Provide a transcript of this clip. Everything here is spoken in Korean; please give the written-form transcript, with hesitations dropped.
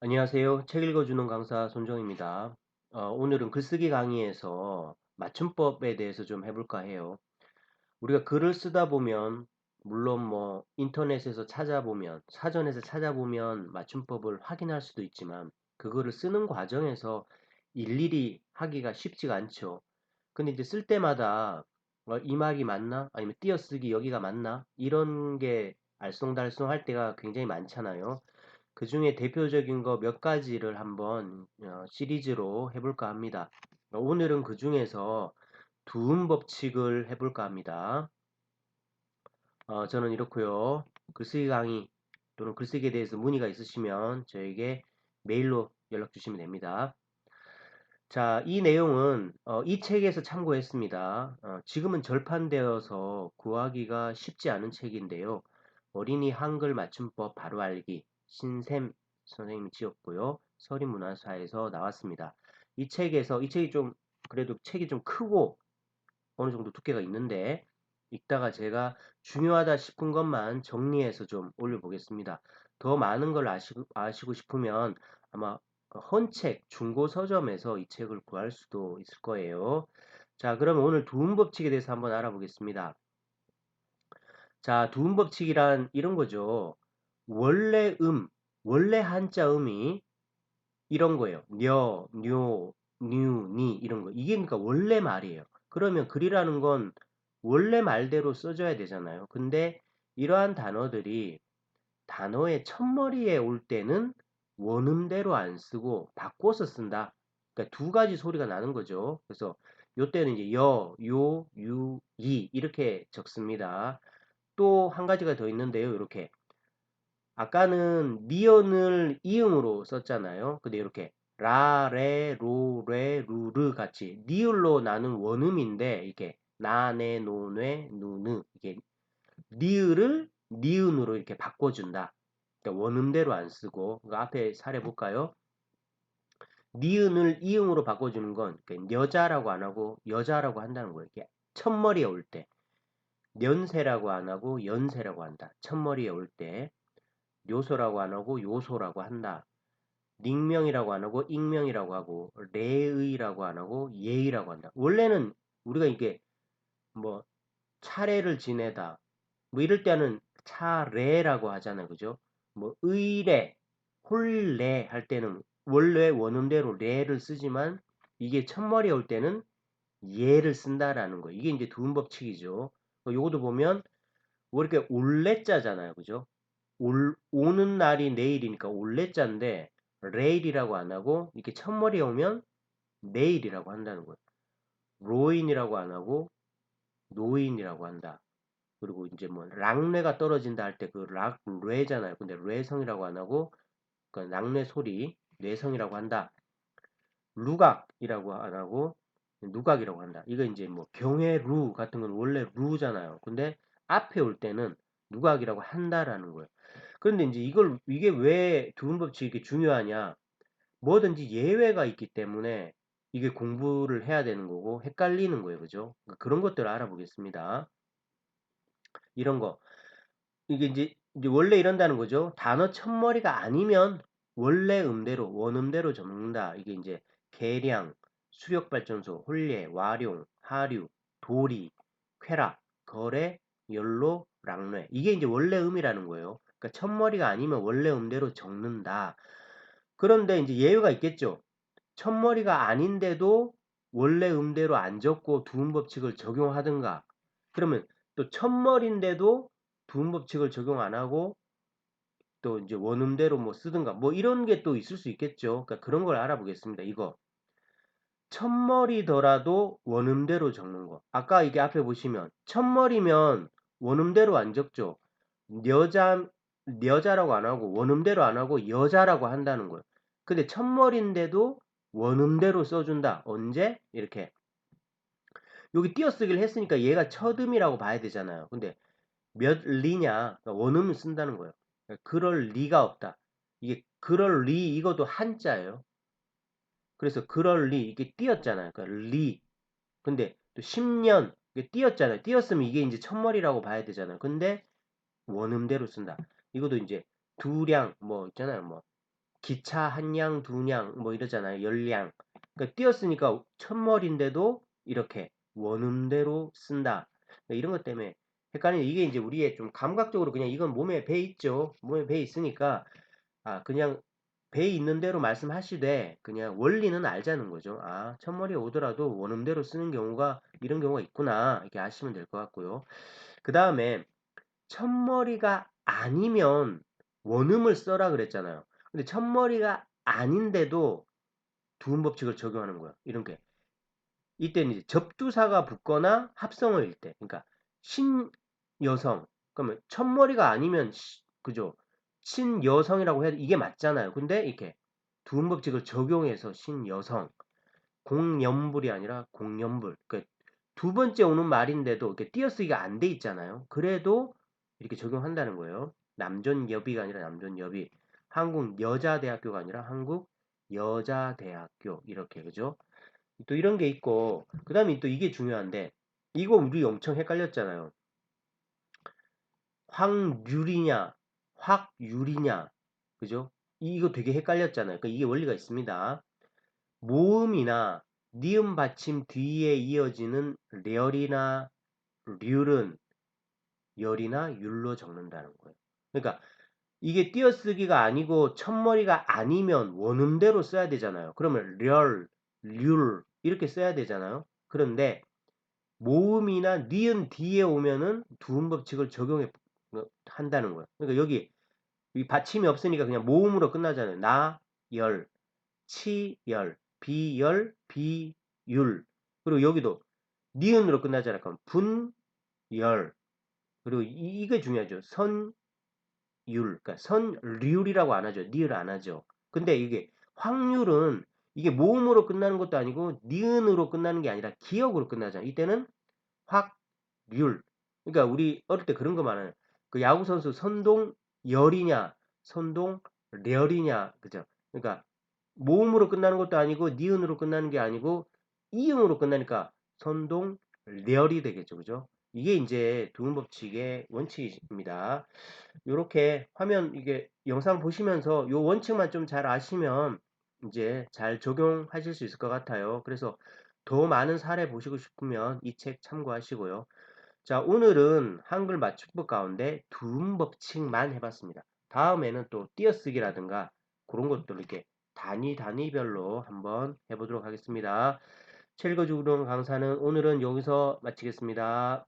안녕하세요. 책 읽어주는 강사 손정입니다. 오늘은 글쓰기 강의에서 맞춤법에 대해서 좀 해볼까 해요. 우리가 글을 쓰다 보면, 물론 뭐 인터넷에서 찾아보면, 사전에서 찾아보면 맞춤법을 확인할 수도 있지만, 그거를 쓰는 과정에서 일일이 하기가 쉽지가 않죠. 근데 이제 쓸 때마다 이 말이 맞나? 아니면 띄어쓰기 여기가 맞나? 이런 게 알쏭달쏭할 때가 굉장히 많잖아요. 그 중에 대표적인 거 몇 가지를 한번 시리즈로 해볼까 합니다. 오늘은 그 중에서 두음 법칙을 해볼까 합니다. 저는 이렇고요. 글쓰기 강의 또는 글쓰기에 대해서 문의가 있으시면 저에게 메일로 연락 주시면 됩니다. 자, 이 내용은 이 책에서 참고했습니다. 지금은 절판되어서 구하기가 쉽지 않은 책인데요. 어린이 한글 맞춤법 바로 알기 신샘 선생님이 지었고요. 서린문화사에서 나왔습니다. 이 책이 좀 그래도 책이 좀 크고 어느 정도 두께가 있는데 읽다가 제가 중요하다 싶은 것만 정리해서 좀 올려보겠습니다. 더 많은 걸 아시고 싶으면 아마 헌책 중고 서점에서 이 책을 구할 수도 있을 거예요. 자, 그럼 오늘 두음 법칙에 대해서 한번 알아보겠습니다. 자, 두음 법칙이란 이런 거죠. 원래 원래 한자 음이 이런 거예요. 녀, 뇨, 뉴, 니 이런 거. 이게 그러니까 원래 말이에요. 그러면 글이라는 건 원래 말대로 써줘야 되잖아요. 근데 이러한 단어들이 단어의 첫머리에 올 때는 원음대로 안 쓰고 바꿔서 쓴다. 그러니까 두 가지 소리가 나는 거죠. 그래서 요때는 이제 여, 요, 유, 이 이렇게 적습니다. 또 한 가지가 더 있는데요. 이렇게 아까는 니은을 이음으로 썼잖아요. 근데 이렇게 라, 레, 로, 레, 루, 르 같이 니을로 나는 원음인데 이게 나, 네, 노, 뇌, 누, 느 이게 니을을 니은으로 이렇게 바꿔준다. 그러니까 원음대로 안 쓰고 그러니까 앞에 사례 볼까요? 니은을 이음으로 바꿔주는 건 그러니까 여자라고 안 하고 여자라고 한다는 거예요. 이게 첫머리에 올 때. 년세라고 안 하고 연세라고 한다. 첫머리에 올 때. 요소라고 안 하고 요소라고 한다. 닉명이라고 안 하고 익명이라고 하고 레의라고 안 하고 예의라고 한다. 원래는 우리가 이게 뭐 차례를 지내다 뭐 이럴 때는 차례라고 하잖아요. 그죠? 뭐 의례, 홀례 할 때는 원래 원음대로 레를 쓰지만 이게 첫머리에 올 때는 예를 쓴다라는 거예요. 이게 이제 두음 법칙이죠. 요것도 보면 뭐 이렇게 올레자잖아요. 그죠? 오는 날이 내일이니까 올레자인데 레일이라고 안 하고 이렇게 첫머리에 오면 내일이라고 한다는 거예요. 로인이라고 안 하고 노인이라고 한다. 그리고 이제 뭐 락뇌가 떨어진다 할 때 그 락뇌잖아요. 근데 뇌성이라고 안 하고 그 락뇌 소리 뇌성이라고 한다. 루각이라고 안 하고 누각이라고 한다. 이거 이제 뭐 병의 루 같은 건 원래 루잖아요. 근데 앞에 올 때는 누각이라고 한다라는 거예요. 그런데 이제 이게 왜 두음 법칙이 이렇게 중요하냐? 뭐든지 예외가 있기 때문에 이게 공부를 해야 되는 거고 헷갈리는 거예요. 그죠? 그러니까 그런 것들을 알아보겠습니다. 이런 거. 이게 이제 원래 이런다는 거죠. 단어 첫머리가 아니면 원래 음대로 원음대로 적는다. 이게 이제 계량, 수력발전소, 홀례, 와룡, 하류, 도리, 쾌락, 거래, 연로, 락뇌. 이게 이제 원래 음이라는 거예요. 그러니까 첫머리가 아니면 원래 음대로 적는다. 그런데 이제 예외가 있겠죠. 첫머리가 아닌데도 원래 음대로 안 적고 두음 법칙을 적용하든가. 그러면 또 첫머리인데도 두음 법칙을 적용 안 하고 또 이제 원음대로 뭐 쓰든가 뭐 이런 게 또 있을 수 있겠죠. 그러니까 그런 걸 알아보겠습니다. 이거 첫머리더라도 원음대로 적는 거. 아까 이게 앞에 보시면 첫머리면 원음대로 안 적죠. 여자 여자라고 안 하고 원음대로 안 하고 여자라고 한다는 거예요. 근데 첫머리인데도 원음대로 써준다. 언제? 이렇게 여기 띄어쓰기를 했으니까 얘가 첫음이라고 봐야 되잖아요. 근데 몇 리냐? 그러니까 원음을 쓴다는 거예요. 그러니까 그럴 리가 없다. 이게 그럴 리 이것도 한자예요. 그래서 그럴 리 이게 띄었잖아요. 그러니까 리. 근데 또 10년 이게 띄었잖아요. 띄었으면 이게 이제 첫머리라고 봐야 되잖아요. 근데 원음대로 쓴다. 이것도 이제 두량 뭐 있잖아요. 뭐 기차 한 량, 두 량, 뭐 이러잖아요. 열량. 그러니까 띄었으니까 첫머리인데도 이렇게 원음대로 쓴다. 그러니까 이런 것 때문에 헷갈리는 이게 이제 우리의 좀 감각적으로 그냥 이건 몸에 배 있죠. 몸에 배 있으니까 그냥 배 있는 대로 말씀하시되 그냥 원리는 알자는 거죠. 첫머리에 오더라도 원음대로 쓰는 경우가 이런 경우가 있구나. 이렇게 아시면 될 것 같고요. 그 다음에 첫머리가 아니면 원음을 써라 그랬잖아요. 근데 첫머리가 아닌데도 두음 법칙을 적용하는 거야. 이런 게. 이때는 이제 접두사가 붙거나 합성어일 때. 그러니까 신여성. 그러면 첫머리가 아니면 그죠? 신여성이라고 해도 이게 맞잖아요. 근데 이렇게 두음 법칙을 적용해서 신여성. 공연불이 아니라 공연불. 그러니까 두 번째 오는 말인데도 이렇게 띄어쓰기가 안 돼 있잖아요. 그래도 이렇게 적용한다는 거예요. 남존여비가 아니라 남존여비. 한국 여자대학교가 아니라 한국 여자대학교. 이렇게 그죠? 또 이런 게 있고 그 다음에 또 이게 중요한데 이거 우리 엄청 헷갈렸잖아요. 확률이냐 확률이냐 그죠? 이거 되게 헷갈렸잖아요. 그러니까 이게 원리가 있습니다. 모음이나 니은 받침 뒤에 이어지는 렬이나 률은 열이나 율로 적는다는 거예요. 그러니까 이게 띄어쓰기가 아니고 첫머리가 아니면 원음대로 써야 되잖아요. 그러면 렬, 률 이렇게 써야 되잖아요. 그런데 모음이나 니은 뒤에 오면은 두음 법칙을 적용해 한다는 거예요. 그러니까 여기 이 받침이 없으니까 그냥 모음으로 끝나잖아요. 나, 열, 치, 열, 비, 열, 비, 율. 그리고 여기도 니은으로 끝나잖아요. 그럼 분, 열. 그리고 이게 중요하죠. 선, 그러니까 선률이라고 안 하죠. 니을 안 하죠. 근데 이게 확률은 이게 모음으로 끝나는 것도 아니고 니은으로 끝나는 게 아니라 기역으로 끝나잖아요. 이때는 확률. 그러니까 우리 어릴 때 그런 거 많아요. 그 야구 선수 선동열이냐, 선동렬이냐, 그죠? 그러니까 모음으로 끝나는 것도 아니고 니은으로 끝나는 게 아니고 이음으로 끝나니까 선동렬이 되겠죠, 그죠? 이게 이제 두음 법칙의 원칙입니다. 요렇게 화면 이게 영상 보시면서 요 원칙만 좀 잘 아시면 이제 잘 적용하실 수 있을 것 같아요. 그래서 더 많은 사례 보시고 싶으면 이 책 참고하시고요. 자, 오늘은 한글 맞춤법 가운데 두음 법칙만 해봤습니다. 다음에는 또 띄어쓰기라든가 그런 것들 이렇게 단위별로 한번 해보도록 하겠습니다. 책 읽어주는 강사는 오늘은 여기서 마치겠습니다.